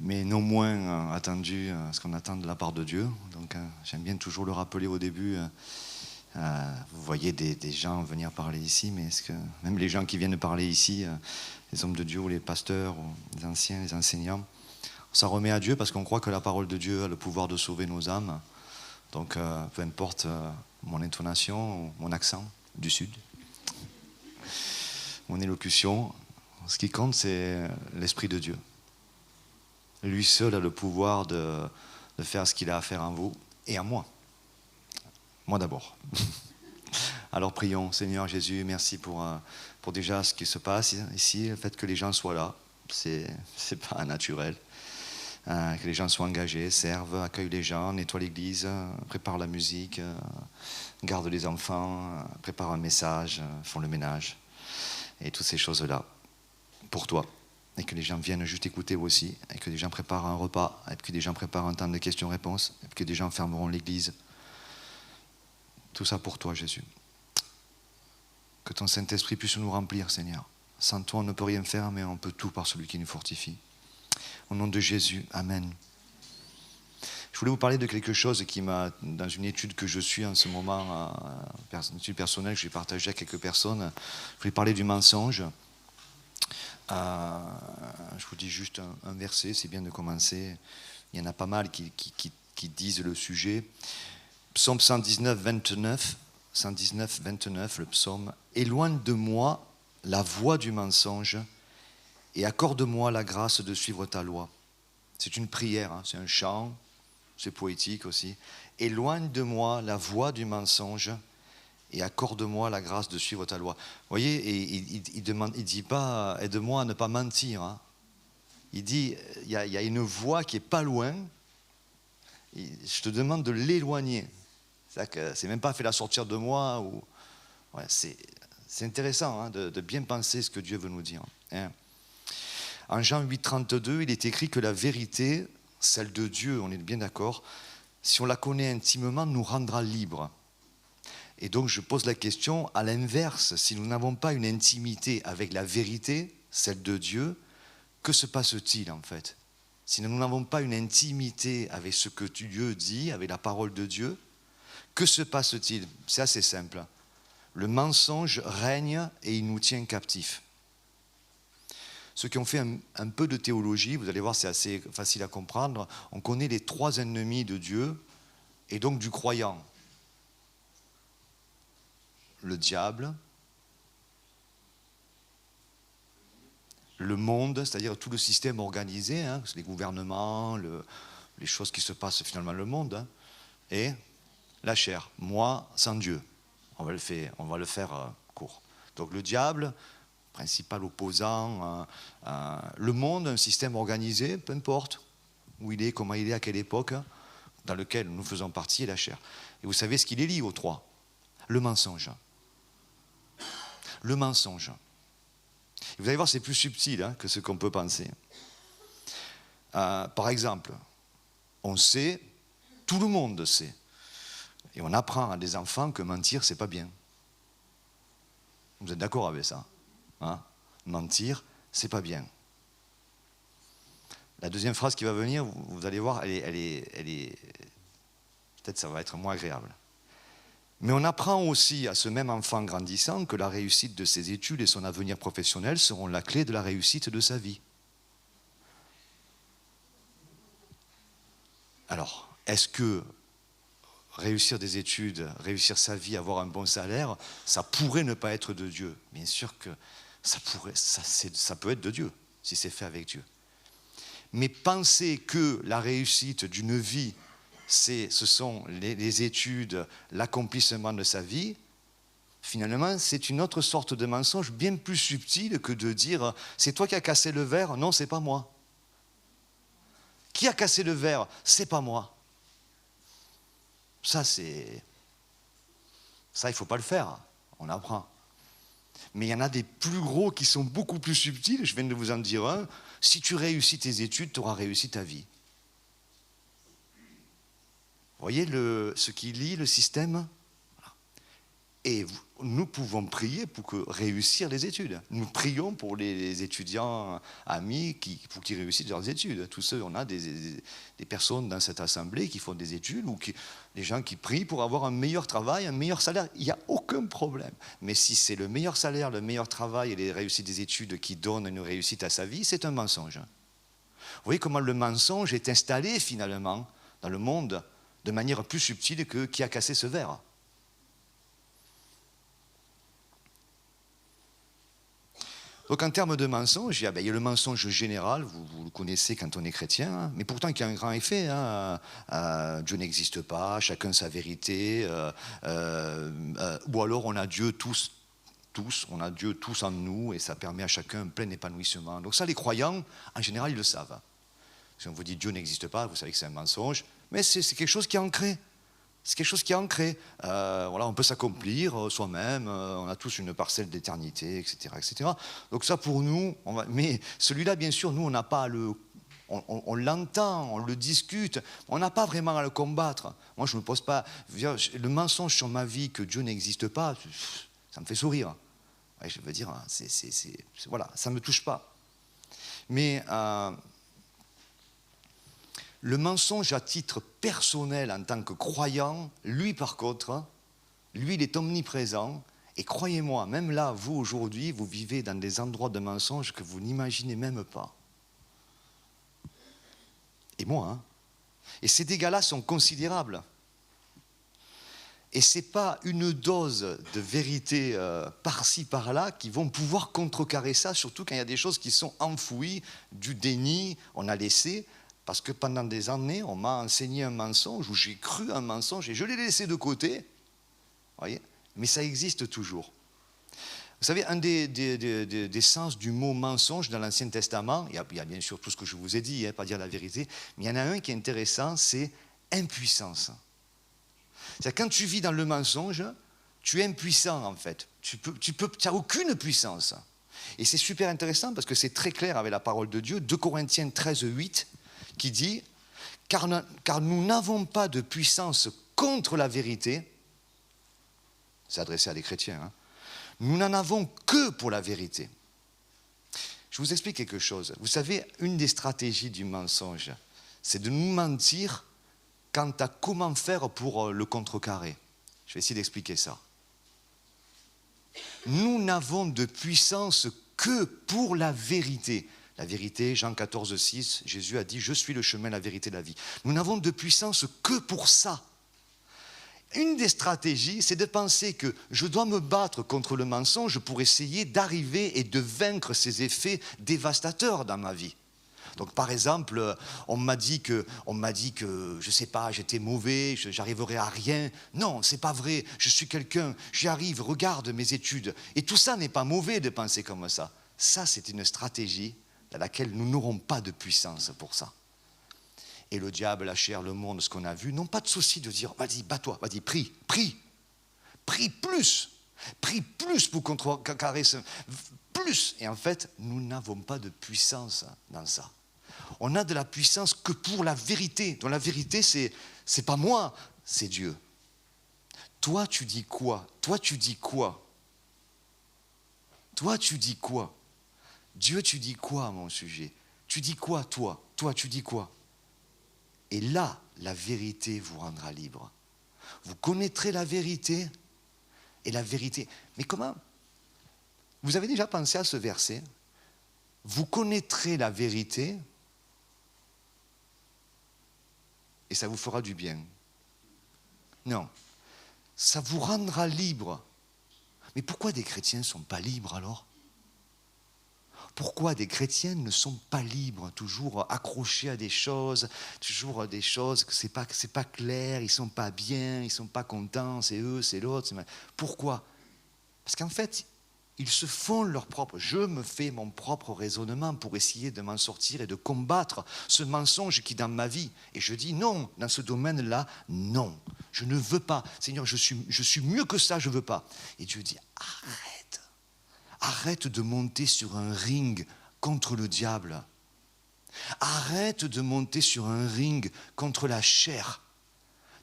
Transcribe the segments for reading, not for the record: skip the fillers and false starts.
mais non moins attendu ce qu'on attend de la part de Dieu. Donc j'aime bien toujours le rappeler au début. Vous voyez des gens venir parler ici, mais est-ce que même les gens qui viennent parler ici, les hommes de Dieu ou les pasteurs, ou les anciens, les enseignants, on s'en remet à Dieu parce qu'on croit que la parole de Dieu a le pouvoir de sauver nos âmes. Donc peu importe mon intonation ou mon accent du sud, mon élocution, ce qui compte c'est l'Esprit de Dieu. Lui seul a le pouvoir de faire ce qu'il a à faire en vous et en moi. Moi d'abord. Alors prions, Seigneur Jésus, merci pour déjà ce qui se passe ici, le fait que les gens soient là, c'est pas naturel. Que les gens soient engagés, servent, accueillent les gens, nettoient l'église, préparent la musique, gardent les enfants, préparent un message, font le ménage, et toutes ces choses-là, pour toi. Et que les gens viennent juste écouter aussi, et que les gens préparent un repas, et que les gens préparent un temps de questions-réponses, et que les gens fermeront l'église. Tout ça pour toi, Jésus. Que ton Saint-Esprit puisse nous remplir, Seigneur. Sans toi, on ne peut rien faire, mais on peut tout par celui qui nous fortifie. Au nom de Jésus, Amen. Je voulais vous parler de quelque chose qui m'a, dans une étude que je suis en ce moment, une étude personnelle que j'ai partagée avec quelques personnes, je voulais parler du mensonge. Je vous dis juste un verset, c'est bien de commencer. Il y en a pas mal qui disent le sujet. Psaume 119, 29, le psaume. « Éloigne de moi la voix du mensonge et accorde-moi la grâce de suivre ta loi. » C'est une prière, hein, c'est un chant, c'est poétique aussi. « Éloigne de moi la voix du mensonge et accorde-moi la grâce de suivre ta loi. » Vous voyez, et il dit pas « aide-moi à ne pas mentir. Hein. » Il dit, il y a une voix qui est pas loin, je te demande de l'éloigner. C'est même pas fait la sortir de moi. Ouais, c'est intéressant hein, de bien penser ce que Dieu veut nous dire. Hein. En Jean 8, 32, il est écrit que la vérité, celle de Dieu, on est bien d'accord, si on la connaît intimement, nous rendra libres. Et donc je pose la question, à l'inverse, si nous n'avons pas une intimité avec la vérité, celle de Dieu, que se passe-t-il en fait? Si nous n'avons pas une intimité avec ce que Dieu dit, avec la parole de Dieu, que se passe-t-il? C'est assez simple. Le mensonge règne et il nous tient captifs. Ceux qui ont fait un peu de théologie, vous allez voir, c'est assez facile à comprendre. On connaît les 3 ennemis de Dieu et donc du croyant. Le diable, le monde, c'est-à-dire tout le système organisé, hein, les gouvernements, les choses qui se passent finalement dans le monde, hein, et la chair, moi sans Dieu. On va le faire court. Donc le diable, principal opposant, le monde, un système organisé, peu importe où il est, comment il est, à quelle époque, dans lequel nous faisons partie, et la chair. Et vous savez ce qui les lie aux 3? Le mensonge. Le mensonge. Et vous allez voir, c'est plus subtil hein, que ce qu'on peut penser. Par exemple, on sait, tout le monde sait, et on apprend à des enfants que mentir, c'est pas bien. Vous êtes d'accord avec ça hein? Mentir, c'est pas bien. La deuxième phrase qui va venir, vous allez voir, elle est peut-être ça va être moins agréable. Mais on apprend aussi à ce même enfant grandissant que la réussite de ses études et son avenir professionnel seront la clé de la réussite de sa vie. Alors, est-ce que réussir des études, réussir sa vie, avoir un bon salaire, ça pourrait ne pas être de Dieu? Bien sûr que ça peut être de Dieu, si c'est fait avec Dieu. Mais penser que la réussite d'une vie, ce sont les études, l'accomplissement de sa vie, finalement, c'est une autre sorte de mensonge bien plus subtil que de dire « c'est toi qui as cassé le verre ». Non, c'est pas moi. Qui a cassé le verre? C'est pas moi. Ça, il ne faut pas le faire. On apprend. Mais il y en a des plus gros qui sont beaucoup plus subtils. Je viens de vous en dire un. Si tu réussis tes études, tu auras réussi ta vie. Vous voyez ce qui lie le système? Et nous pouvons prier pour réussir les études. Nous prions pour les étudiants amis pour qu'ils réussissent leurs études. Tous ceux, on a des personnes dans cette assemblée qui font des études ou des gens qui prient pour avoir un meilleur travail, un meilleur salaire. Il n'y a aucun problème. Mais si c'est le meilleur salaire, le meilleur travail et les réussites des études qui donnent une réussite à sa vie, c'est un mensonge. Vous voyez comment le mensonge est installé finalement dans le monde de manière plus subtile que qui a cassé ce verre. Donc en termes de mensonge, il y a le mensonge général, vous le connaissez quand on est chrétien, hein, mais pourtant qui a un grand effet. Hein, Dieu n'existe pas, chacun sa vérité, ou alors on a Dieu tous, on a Dieu tous en nous et ça permet à chacun un plein épanouissement. Donc ça, les croyants, en général, ils le savent. Si on vous dit Dieu n'existe pas, vous savez que c'est un mensonge, mais c'est quelque chose qui est ancré. C'est quelque chose qui est ancré. Voilà, on peut s'accomplir soi-même, on a tous une parcelle d'éternité, etc., etc. Donc ça, pour nous, mais celui-là, bien sûr, nous, on n'a pas on l'entend, on le discute, on n'a pas vraiment à le combattre. Moi, je ne me pose pas... Le mensonge sur ma vie que Dieu n'existe pas, ça me fait sourire. Ouais, je veux dire, voilà, ça ne me touche pas. Mais... le mensonge à titre personnel en tant que croyant, lui par contre, lui il est omniprésent et croyez-moi, même là, vous aujourd'hui, vous vivez dans des endroits de mensonges que vous n'imaginez même pas. Et moi, hein. Et ces dégâts-là sont considérables. Et ce n'est pas une dose de vérité par-ci, par-là qui vont pouvoir contrecarrer ça, surtout quand il y a des choses qui sont enfouies, du déni, on a laissé... Parce que pendant des années, on m'a enseigné un mensonge, ou j'ai cru un mensonge, et je l'ai laissé de côté. Voyez, mais ça existe toujours. Vous savez, un des sens du mot mensonge dans l'Ancien Testament, il y a bien sûr tout ce que je vous ai dit, pas dire la vérité, mais il y en a un qui est intéressant, c'est impuissance. C'est-à-dire quand tu vis dans le mensonge, tu es impuissant en fait. Tu n'as aucune puissance. Et c'est super intéressant parce que c'est très clair avec la parole de Dieu, 2 Corinthiens 13, 8, qui dit « Car nous n'avons pas de puissance contre la vérité », c'est adressé à des chrétiens, hein, nous n'en avons que pour la vérité. Je vous explique quelque chose. Vous savez, une des stratégies du mensonge, c'est de nous mentir quant à comment faire pour le contrecarrer. Je vais essayer d'expliquer ça. Nous n'avons de puissance que pour la vérité. La vérité, Jean 14, 6, Jésus a dit « Je suis le chemin, la vérité, la vie ». Nous n'avons de puissance que pour ça. Une des stratégies, c'est de penser que je dois me battre contre le mensonge pour essayer d'arriver et de vaincre ces effets dévastateurs dans ma vie. Donc par exemple, on m'a dit que, je ne sais pas, j'étais mauvais, j'arriverais à rien. Non, c'est pas vrai, je suis quelqu'un, j'y arrive, regarde mes études. Et tout ça n'est pas mauvais de penser comme ça. Ça, c'est une stratégie dans laquelle nous n'aurons pas de puissance pour ça. Et le diable, la chair, le monde, ce qu'on a vu, n'ont pas de souci de dire, vas-y, bats-toi, vas-y, prie plus pour contrecarrer ce... Plus. Et en fait, nous n'avons pas de puissance dans ça. On a de la puissance que pour la vérité. Donc la vérité, c'est pas moi, c'est Dieu. Toi, tu dis quoi? Toi, tu dis quoi? Toi, tu dis quoi? Dieu, tu dis quoi à mon sujet? Tu dis quoi, toi? Toi, tu dis quoi? Et là, la vérité vous rendra libre. Vous connaîtrez la vérité, et la vérité... Mais comment? Vous avez déjà pensé à ce verset? Vous connaîtrez la vérité, et ça vous fera du bien. Non, ça vous rendra libre. Mais pourquoi des chrétiens ne sont pas libres alors? Pourquoi des chrétiens ne sont pas libres, toujours accrochés à des choses, toujours des choses que c'est pas clair, ils ne sont pas bien, ils ne sont pas contents, c'est eux, c'est l'autre. Pourquoi? Parce qu'en fait, ils se font leur propre... Je me fais mon propre raisonnement pour essayer de m'en sortir et de combattre ce mensonge qui est dans ma vie. Et je dis non, dans ce domaine-là, non. Je ne veux pas. Seigneur, je suis mieux que ça, je ne veux pas. Et Dieu dit, arrête. Arrête de monter sur un ring contre le diable. Arrête de monter sur un ring contre la chair.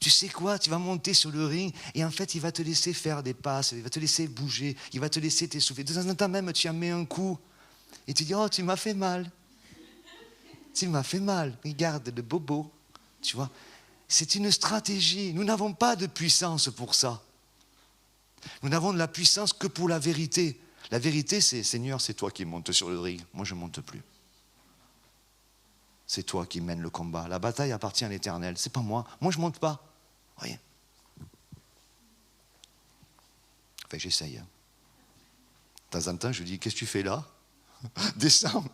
tu sais quoi, tu vas monter sur le ring et en fait, il va te laisser faire des passes, il va te laisser bouger, il va te laisser t'essouffler. De temps en temps même, tu en mets un coup et tu dis, oh, tu m'as fait mal. Tu m'as fait mal. Regarde le bobo, tu vois. C'est une stratégie. Nous n'avons pas de puissance pour ça. Nous n'avons de la puissance que pour la vérité. La vérité, c'est, Seigneur, c'est toi qui montes sur le ring. Moi, je ne monte plus. C'est toi qui mènes le combat. La bataille appartient à l'Éternel. C'est pas moi. Moi, je ne monte pas. Rien. Enfin, j'essaye. De temps en temps, je dis, qu'est-ce que tu fais là? Descends.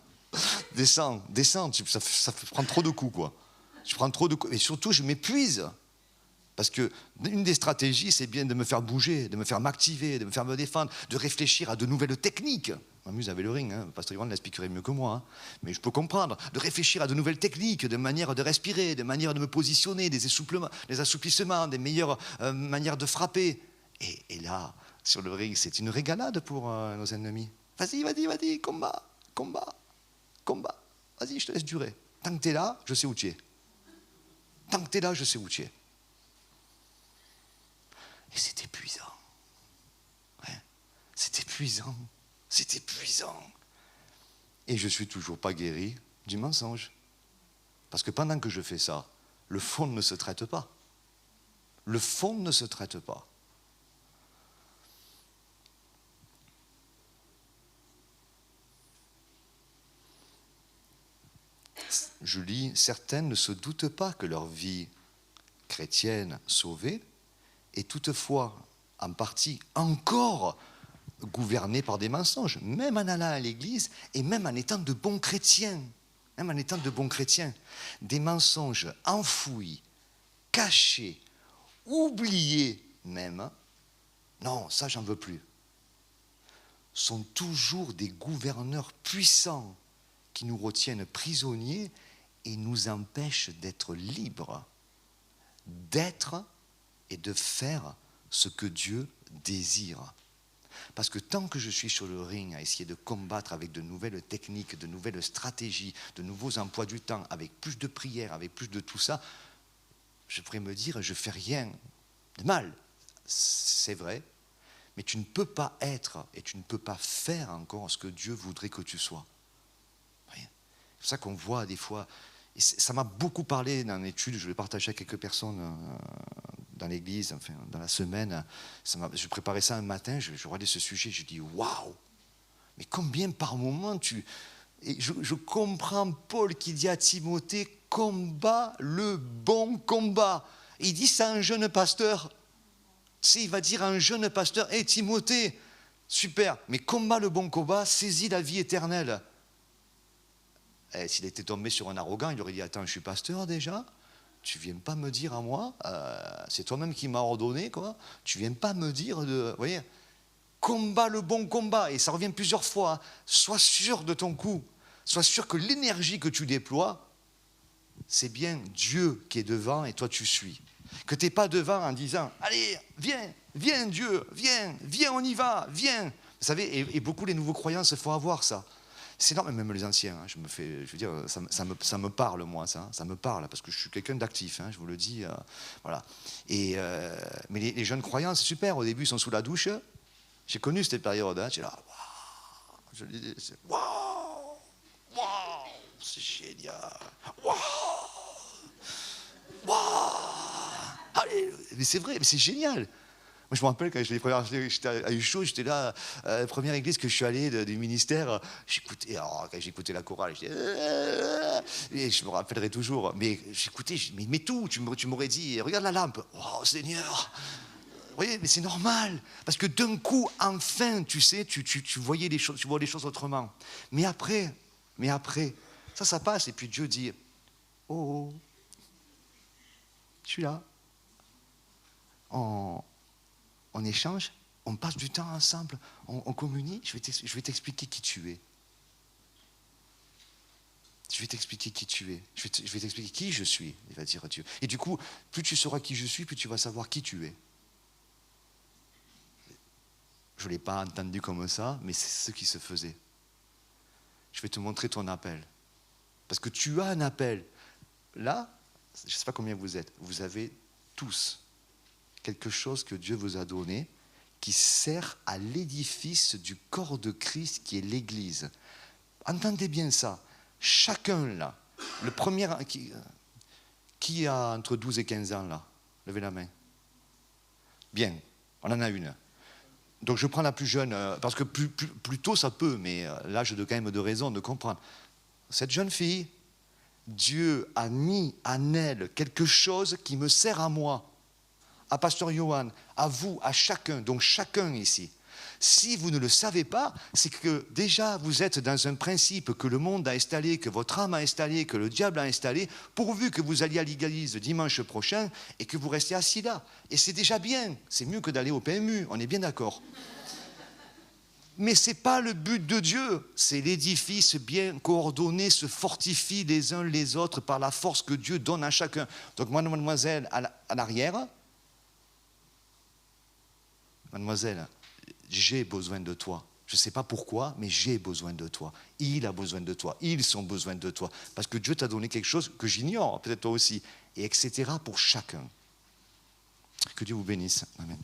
Descends. Ça prend trop de coups, quoi. Je prends trop de coups. Et surtout, je m'épuise. Parce que une des stratégies, c'est bien de me faire bouger, de me faire m'activer, de me faire me défendre, de réfléchir à de nouvelles techniques. Je m'amuse avec le ring, hein. Pasteur Yvan l'expliquerait mieux que moi, hein. Mais je peux comprendre. De réfléchir à de nouvelles techniques, de manière de respirer, de manière de me positionner, des assouplissements, des meilleures manières de frapper. Et là, sur le ring, c'est une régalade pour nos ennemis. Vas-y, combat. Vas-y, je te laisse durer. Tant que tu es là, je sais où tu es. Et c'est épuisant. Ouais. C'est épuisant. Et je ne suis toujours pas guéri du mensonge. Parce que pendant que je fais ça, le fond ne se traite pas. Je lis, certaines ne se doutent pas que leur vie chrétienne sauvée est toutefois en partie encore gouvernée par des mensonges, même en allant à l'église et même en étant de bons chrétiens. Des mensonges enfouis, cachés, oubliés même, non, ça j'en veux plus, sont toujours des gouverneurs puissants qui nous retiennent prisonniers et nous empêchent d'être libres, d'être et de faire ce que Dieu désire. Parce que tant que je suis sur le ring à essayer de combattre avec de nouvelles techniques, de nouvelles stratégies, de nouveaux emplois du temps, avec plus de prières, avec plus de tout ça, je pourrais me dire, je ne fais rien de mal. C'est vrai, mais tu ne peux pas être et tu ne peux pas faire encore ce que Dieu voudrait que tu sois. C'est pour ça qu'on voit des fois, et ça m'a beaucoup parlé dans l'étude, je l'ai partagé à quelques personnes dans l'église, enfin dans la semaine. Je préparais ça un matin, je regardais ce sujet, je dis waouh, mais combien par moment et je comprends Paul qui dit à Timothée, combat le bon combat. Et il dit ça à un jeune pasteur. Tu sais, il va dire à un jeune pasteur, hé Timothée, super, mais combat le bon combat, saisis la vie éternelle. Et s'il était tombé sur un arrogant, il aurait dit, attends, je suis pasteur déjà, tu viens pas me dire à moi, c'est toi-même qui m'as ordonné, quoi. Tu viens pas me dire de, vous voyez, combat le bon combat, et ça revient plusieurs fois, hein. Sois sûr de ton coup, sois sûr que l'énergie que tu déploies, c'est bien Dieu qui est devant et toi tu suis. Que tu n'es pas devant en disant, allez, viens Dieu, viens, on y va, viens. Vous savez, et beaucoup les nouveaux croyants, il faut avoir ça. C'est normal, même les anciens, hein, je veux dire, ça me parle, moi, ça me parle, parce que je suis quelqu'un d'actif, hein, je vous le dis, voilà. Mais les jeunes croyants, c'est super, au début, ils sont sous la douche. J'ai connu cette période, hein, j'ai là, waouh, je dis, waouh, c'est génial, waouh, allez, mais c'est vrai, mais c'est génial. Moi, je me rappelle quand j'étais à Ucho, j'étais là, la première église que je suis allé du ministère, quand j'écoutais la chorale, et je me rappellerai toujours, mais j'écoutais, mais tout, tu m'aurais dit, regarde la lampe, oh Seigneur, vous voyez, mais c'est normal, parce que d'un coup, enfin, tu sais, tu voyais les choses, tu vois les choses autrement. Mais après, ça passe, et puis Dieu dit, oh, je suis là, on échange, on passe du temps ensemble, on communie, je vais t'expliquer qui tu es. Je vais t'expliquer qui tu es. Je vais t'expliquer qui je suis, il va dire Dieu. Et du coup, plus tu sauras qui je suis, plus tu vas savoir qui tu es. Je ne l'ai pas entendu comme ça, mais c'est ce qui se faisait. Je vais te montrer ton appel. Parce que tu as un appel. Là, je ne sais pas combien vous êtes. Vous avez tous quelque chose que Dieu vous a donné qui sert à l'édifice du corps de Christ qui est l'Église. Entendez bien ça. Chacun là, le premier... Qui a entre 12 et 15 ans là? Levez la main. Bien, on en a une. Donc je prends la plus jeune, parce que plus tôt ça peut, mais là j'ai quand même de raison de comprendre. Cette jeune fille, Dieu a mis en elle quelque chose qui me sert à moi, à Pasteur Johan, à vous, à chacun, donc chacun ici. Si vous ne le savez pas, c'est que déjà vous êtes dans un principe que le monde a installé, que votre âme a installé, que le diable a installé, pourvu que vous alliez à l'église dimanche prochain et que vous restiez assis là. Et c'est déjà bien, c'est mieux que d'aller au PMU, on est bien d'accord. Mais ce n'est pas le but de Dieu, c'est l'édifice bien coordonné, se fortifie les uns les autres par la force que Dieu donne à chacun. Donc mademoiselle à l'arrière, mademoiselle, j'ai besoin de toi. Je ne sais pas pourquoi, mais j'ai besoin de toi. Il a besoin de toi. Ils ont besoin de toi. Parce que Dieu t'a donné quelque chose que j'ignore, peut-être toi aussi, et etc. pour chacun. Que Dieu vous bénisse. Amen.